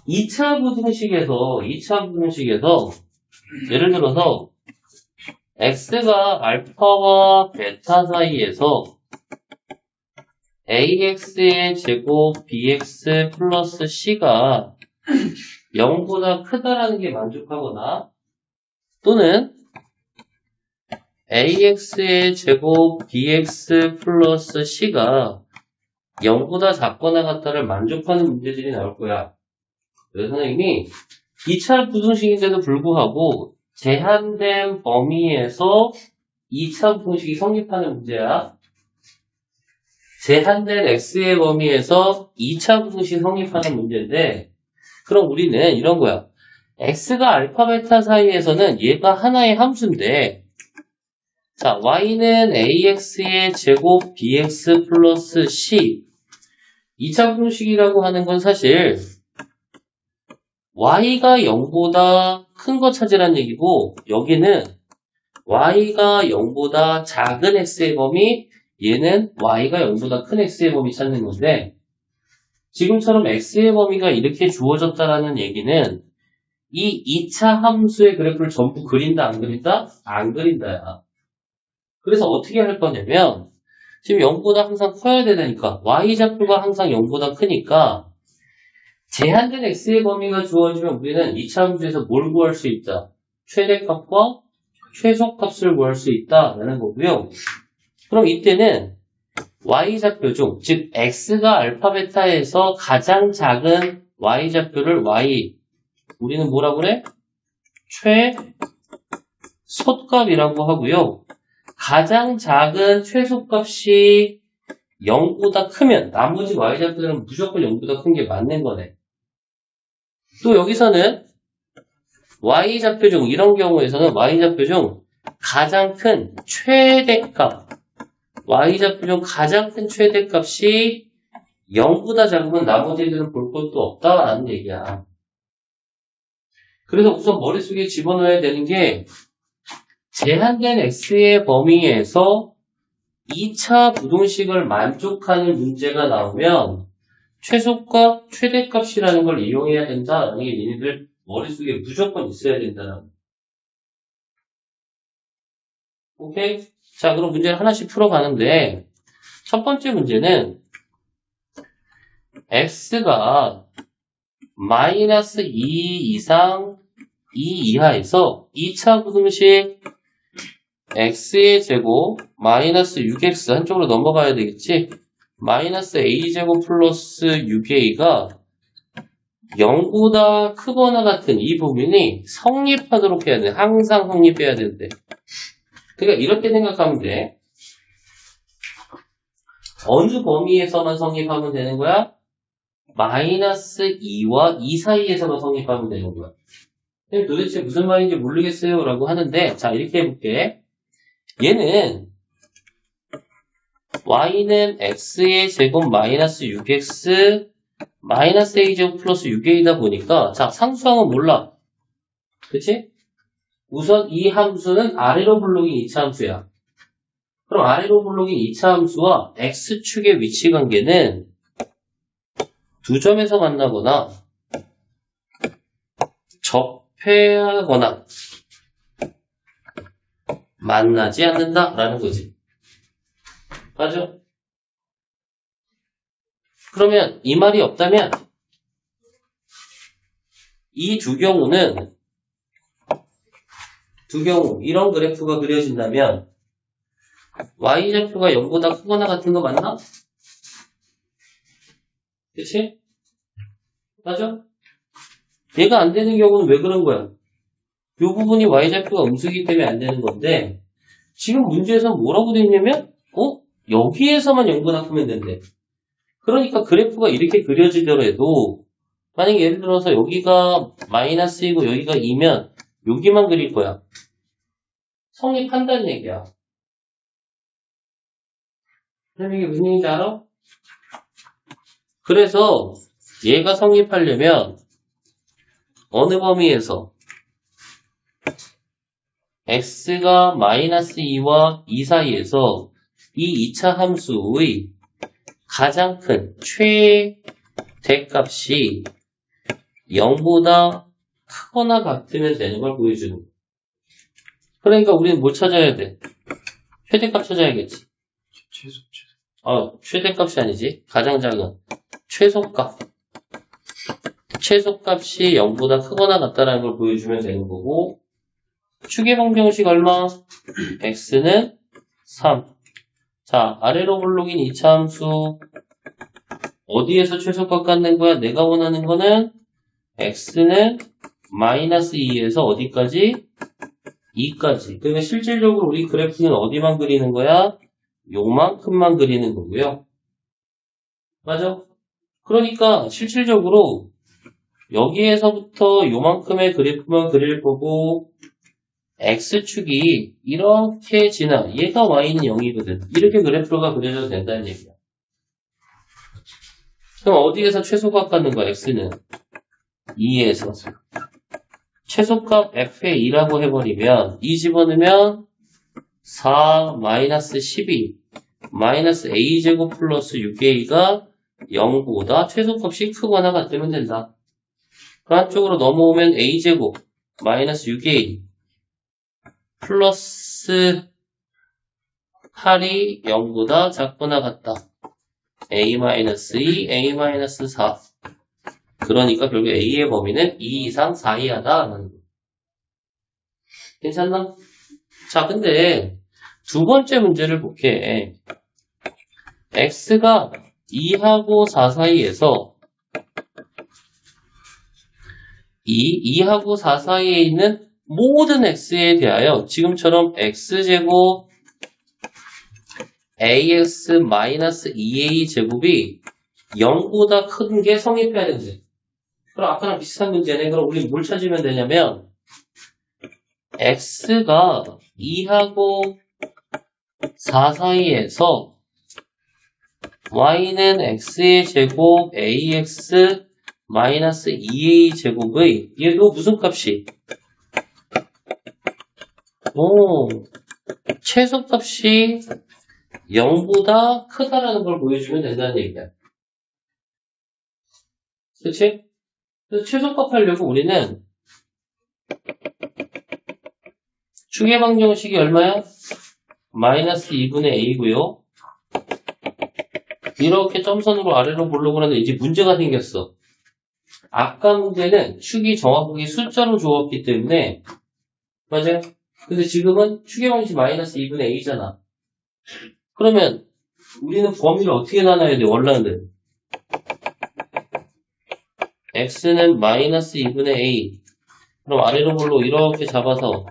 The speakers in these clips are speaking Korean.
2차 부등식에서 예를 들어서 x가 알파와 베타 사이에서 ax의 제곱 bx 플러스 c가 0보다 크다라는 게 만족하거나 또는 ax의 제곱 bx 플러스 c가 0보다 작거나 같다를 만족하는 문제들이 나올 거야. 그래서 선생님이 2차 부등식인데도 불구하고 제한된 범위에서 2차 부등식이 성립하는 문제야. 제한된 x의 범위에서 2차 부등식이 성립하는 문제인데 그럼 우리는 이런 거야. x가 알파 베타 사이에서는 얘가 하나의 함수인데 자, y는 ax의 제곱 bx 플러스 c 2차 부등식이라고 하는 건 사실 y가 0보다 큰 거 찾으라는 얘기고 여기는 y가 0보다 작은 x의 범위 얘는 y가 0보다 큰 x의 범위 찾는 건데 지금처럼 x의 범위가 이렇게 주어졌다라는 얘기는 이 2차 함수의 그래프를 전부 그린다 안 그린다? 안 그린다야. 그래서 어떻게 할 거냐면 지금 0보다 항상 커야 되니까 y좌표가 항상 0보다 크니까 제한된 x의 범위가 주어지면 우리는 2차 함수에서 뭘 구할 수 있다? 최대값과 최소값을 구할 수 있다라는 거고요. 그럼 이때는 y좌표 중, 즉 x가 알파 베타에서 가장 작은 y좌표를 y 우리는 뭐라고 그래? 최소값이라고 하고요. 가장 작은 최소값이 0보다 크면 나머지 y좌표들은 무조건 0보다 큰 게 맞는 거네. 또 여기서는 y좌표 중 이런 경우에서는 y좌표 중 가장 큰 최대값 y좌표 중 가장 큰 최대값이 0보다 작으면 나머지들은 볼 것도 없다라는 얘기야. 그래서 우선 머릿속에 집어넣어야 되는 게 제한된 x의 범위에서 2차 부등식을 만족하는 문제가 나오면 최소값, 최대값이라는 걸 이용해야 된다라는 게 니네들 머릿속에 무조건 있어야 된다는 거. 오케이? 자, 그럼 문제를 하나씩 풀어가는데 첫 번째 문제는 x가 마이너스 2 이상 2 이하에서 2차 부등식 x의 제곱 마이너스 6x 한쪽으로 넘어가야 되겠지? 마이너스 a제곱 플러스 6a가 0보다 크거나 같은 이 부분이 성립하도록 해야 돼. 항상 성립해야 되는데. 그러니까 이렇게 생각하면 돼. 어느 범위에서만 성립하면 되는 거야? 마이너스 2와 2 사이에서만 성립하면 되는 거야. 도대체 무슨 말인지 모르겠어요 라고 하는데 자 이렇게 해볼게. 얘는 y는 x의 제곱 마이너스 6x 마이너스 a제곱 플러스 6a다 보니까 자 상수항은 몰라. 그치? 우선 이 함수는 아래로 불록인 2차 함수야. 그럼 아래로 불록인 2차 함수와 x축의 위치 관계는 두 점에서 만나거나 접해하거나 만나지 않는다라는 거지. 맞아? 그러면 이 말이 없다면 이 두 경우 이런 그래프가 그려진다면 y좌표가 0보다 크거나 같은 거 맞나? 그치? 맞아? 얘가 안 되는 경우는 왜 그런 거야? 이 부분이 y좌표가 음수이기 때문에 안 되는 건데 지금 문제에서 뭐라고 돼 있냐면 여기에서만 0보다 크면 된대. 그러니까 그래프가 이렇게 그려지더라도 만약에 예를 들어서 여기가 마이너스이고 여기가 2면 여기만 그릴 거야. 성립한다는 얘기야. 그럼 이게 무슨 얘기인지 알아? 그래서 얘가 성립하려면 어느 범위에서 x가 마이너스 2와 2 사이에서 이 2차 함수의 가장 큰 최대값이 0보다 크거나 같으면 되는 걸 보여주는 거야. 그러니까 우리는 뭘 찾아야 돼? 최대값 찾아야겠지. 최대값이 아니지. 가장 작은 최소값. 최소값이 0보다 크거나 같다라는 걸 보여주면 되는 거고, 추계방정식 얼마? x는 3. 자, 아래로 볼록인 이차함수 어디에서 최소값 갖는 거야? 내가 원하는 거는 x는 마이너스 2에서 어디까지? 2까지. 그러니까 실질적으로 우리 그래프는 어디만 그리는 거야? 요만큼만 그리는 거고요. 맞아? 그러니까 실질적으로 여기에서부터 요만큼의 그래프만 그릴 거고, x축이 이렇게 지나, 얘가 y는 0이거든. 이렇게 그래프가 그려져도 된다는 얘기야. 그럼 어디에서 최소값 갖는 거야, x는? 2에서. 최소값 f의 2라고 해버리면, 2 집어넣으면 4 마이너스 12 마이너스 a제곱 플러스 6a가 0보다 최소값이 크거나 같으면 된다. 그 한쪽으로 넘어오면 a제곱 마이너스 6a 플러스 8이 0보다 작거나 같다. a-2, a-4. 그러니까 결국 a의 범위는 2 이상 4 이하다. 괜찮나? 자, 근데 두 번째 문제를 볼게. x가 2하고 4 사이에서 2하고 4 사이에 있는 모든 x에 대하여 지금처럼 x제곱 ax-2a 제곱이 0보다 큰 게 성립해야 된대. 그럼 아까랑 비슷한 문제네. 그럼 우리 뭘 찾으면 되냐면 x가 2하고 4 사이에서 y는 x의 제곱 ax 마이너스 2a 제곱의 얘도 무슨 값이? 최소값이 0보다 크다라는 걸 보여주면 된다는 얘기야. 그치? 그래서 최소값 하려고 우리는 추계방정식이 얼마야? 마이너스 2분의 a고요. 이렇게 점선으로 아래로 보려고 하는데 이제 문제가 생겼어. 아까 문제는 축이 정확하게 숫자로 주었기 때문에 맞아요? 근데 지금은 추계방식 마이너스 2분의 a잖아. 그러면 우리는 범위를 어떻게 나눠야 돼? 원래는 x는 마이너스 2분의 a. 그럼 아래로 볼로 이렇게 잡아서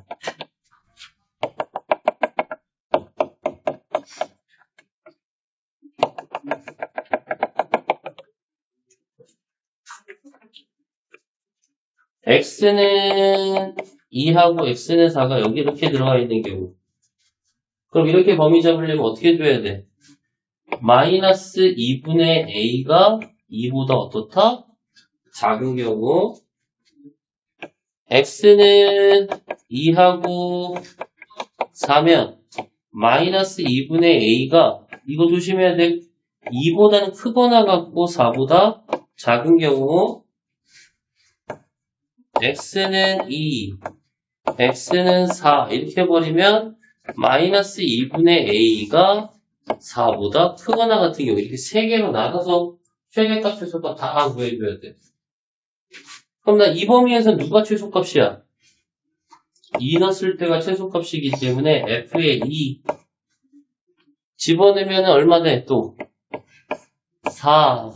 x는 2하고 x는 4가 여기 이렇게 들어가 있는 경우. 그럼 이렇게 범위 잡으려면 어떻게 줘야 돼? 마이너스 2분의 a가 2보다 어떻다? 작은 경우 x는 2하고 4면 마이너스 2분의 a가 이거 조심해야 돼. 2보다는 크거나 같고 4보다 작은 경우 x는 2, x는 4 이렇게 해버리면 마이너스 2분의 a가 4보다 크거나 같은 경우 이렇게 세 개로 나눠서 최대값, 최소값 다 구해줘야 돼. 그럼 나 이 범위에서 누가 최소값이야? 2 넣었을 때가 최소값이기 때문에 f의 2 집어넣으면 얼마 돼? 또 4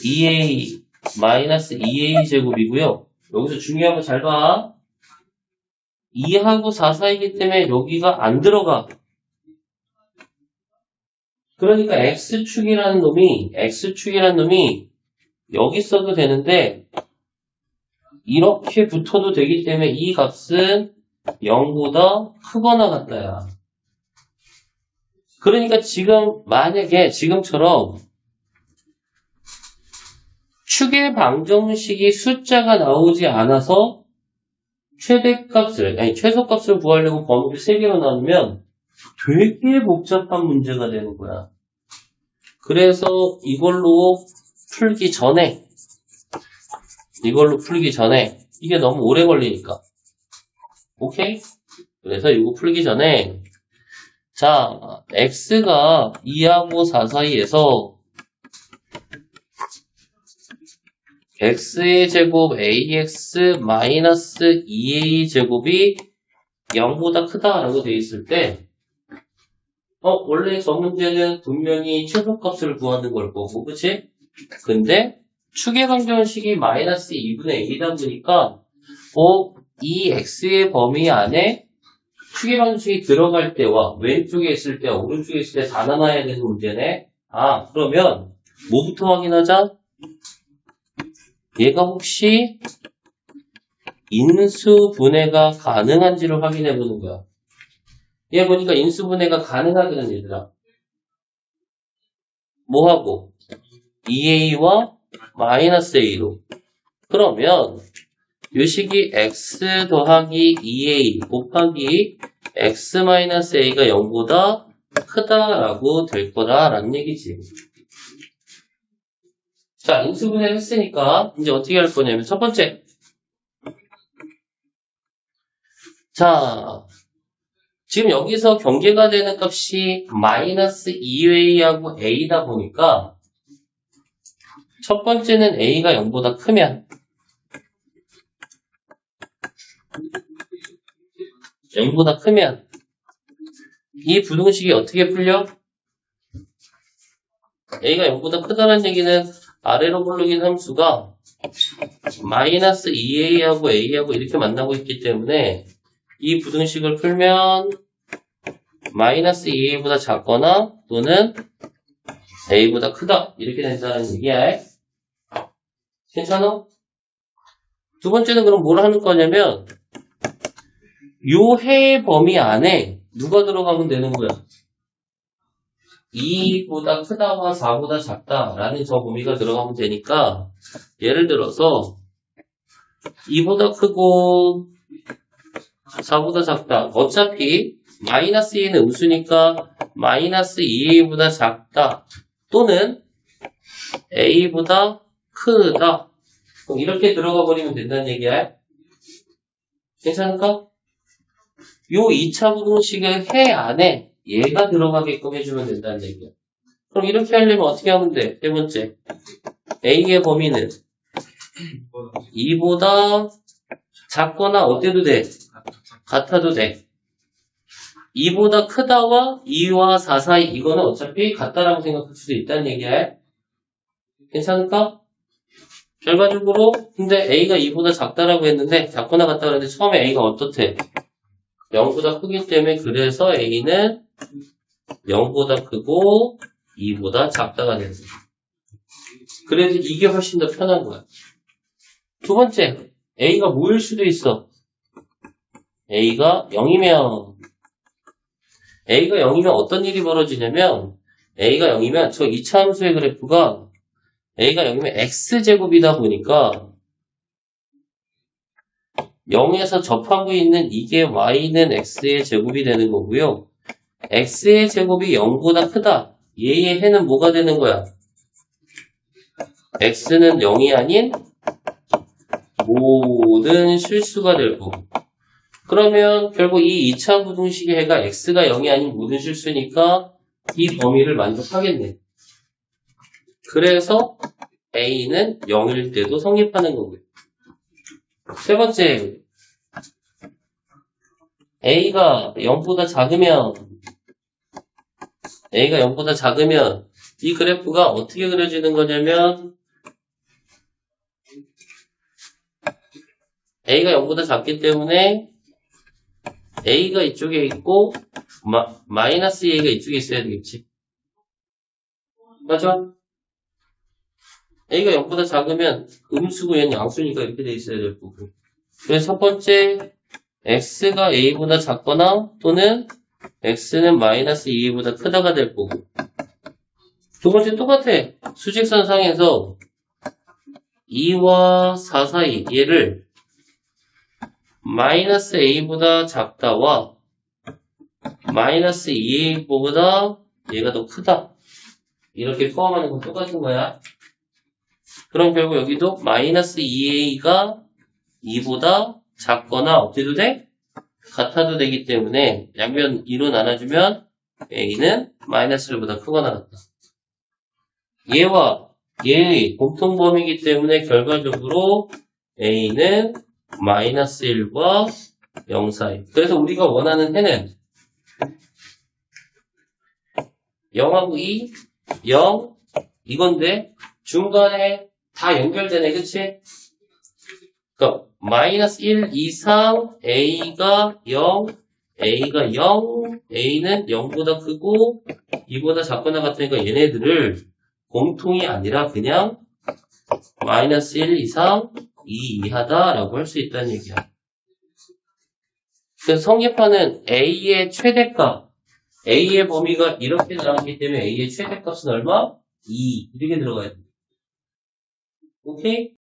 2a 마이너스 2a 제곱이고요. 여기서 중요한 거 잘 봐. 2하고 4 사이기 때문에 여기가 안 들어가. 그러니까 x축이라는 놈이 여기 써도 되는데 이렇게 붙어도 되기 때문에 이 값은 0보다 크거나 같다야. 그러니까 지금 만약에 지금처럼 축의 방정식이 숫자가 나오지 않아서 최소값을 구하려고 범위를 3개로 나누면 되게 복잡한 문제가 되는 거야. 그래서 이걸로 풀기 전에 이걸로 풀기 전에 이게 너무 오래 걸리니까. 오케이? 그래서 이거 풀기 전에 자, x가 2하고 4 사이에서 x의 제곱 ax 마이너스 2a 제곱이 0보다 크다라고 돼 있을 때 원래 저 문제는 분명히 최소값을 구하는 걸 거고, 그치? 근데 축의 방정식이 마이너스 2분의 a다 보니까 이 x의 범위 안에 축의 방정식이 들어갈 때와 왼쪽에 있을 때와 오른쪽에 있을 때 다 나눠야 되는 문제네. 그러면 뭐부터 확인하자? 얘가 혹시 인수분해가 가능한지를 확인해 보는 거야. 얘 보니까 인수분해가 가능하거든, 얘들아. 뭐하고? 2a와 마이너스 a로. 그러면 요 식이 x 더하기 2a 곱하기 x 마이너스 a가 0보다 크다라고 될 거다라는 얘기지. 자, 인수분해를 했으니까 이제 어떻게 할 거냐면 첫 번째. 자, 지금 여기서 경계가 되는 값이 마이너스 2a하고 a다 보니까 첫 번째는 a가 0보다 크면 0보다 크면 이 부등식이 어떻게 풀려? a가 0보다 크다는 얘기는 아래로 부르긴 함수가 마이너스 2a하고 a하고 이렇게 만나고 있기 때문에 이 부등식을 풀면 마이너스 2a보다 작거나 또는 a보다 크다 이렇게 된다는 얘기야. 괜찮아? 두 번째는 그럼 뭘 하는 거냐면 요 해의 범위 안에 누가 들어가면 되는 거야? 2보다 크다와 4보다 작다라는 저 범위가 들어가면 되니까 예를 들어서 2보다 크고 4보다 작다. 어차피 마이너스 2는 음수니까 마이너스 2a보다 작다 또는 a보다 크다. 이렇게 들어가 버리면 된다는 얘기야. 괜찮을까? 요 2차 부등식의 해 안에 얘가 들어가게끔 해주면 된다는 얘기야. 그럼 이렇게 하려면 어떻게 하면 돼? 세 번째. a의 범위는 2보다 작거나 어때도 돼? 같아도 돼. 2보다 크다와 2와 4 사이 이거는 어차피 같다라고 생각할 수도 있다는 얘기야. 괜찮을까? 결과적으로 근데 a가 2보다 작다라고 했는데 작거나 같다고 했는데 처음에 a가 어떻대? 0보다 크기 때문에 그래서 a는 0보다 크고 2보다 작다가 되는 거야. 그래서 이게 훨씬 더 편한 거야. 두 번째, a가 뭐일 수도 있어? a가 0이면 어떤 일이 벌어지냐면 a가 0이면 저 2차 함수의 그래프가 a가 0이면 x제곱이다 보니까 0에서 접하고 있는 이게 y는 x의 제곱이 되는 거고요. x의 제곱이 0보다 크다. 얘의 해는 뭐가 되는 거야? x는 0이 아닌 모든 실수가 될 거고. 그러면 결국 이 2차 부등식의 해가 x가 0이 아닌 모든 실수니까 이 범위를 만족하겠네. 그래서 a는 0일 때도 성립하는 거고요. 세 번째, a가 0보다 작으면 이 그래프가 어떻게 그려지는 거냐면 a가 0보다 작기 때문에 a가 이쪽에 있고 마이너스 a가 이쪽에 있어야 되겠지. 맞아? a가 0보다 작으면 음수고 얘는 양수니까 이렇게 돼 있어야 될 거고. 그래서 첫 번째 x가 a보다 작거나 또는 x는 마이너스 2a보다 크다가 될 거고. 두 번째 똑같아. 수직선상에서 2와 4 사이 얘를 마이너스 a보다 작다와 마이너스 2a보다 얘가 더 크다. 이렇게 포함하는 건 똑같은 거야. 그럼 결국 여기도 마이너스 2a가 2보다 작거나 어때도 돼? 같아도 되기 때문에 양변 2로 나눠주면 a는 마이너스 1보다 크거나 같다. 얘와 얘의 공통범위이기 때문에 결과적으로 a는 마이너스 1과 0 사이. 그래서 우리가 원하는 해는 0하고 2, 0 이건데 중간에 다 연결되네, 그치? 그러니까 마이너스 1 이상 a가 0, a가 0, a는 0보다 크고 2보다 작거나 같으니까 얘네들을 공통이 아니라 그냥 마이너스 1 이상 2 이하다라고 할 수 있다는 얘기야. 그래서 성립하는 a의 최대값, a의 범위가 이렇게 나왔기 때문에 a의 최대값은 얼마? 2 이렇게 들어가야 돼. 오케이?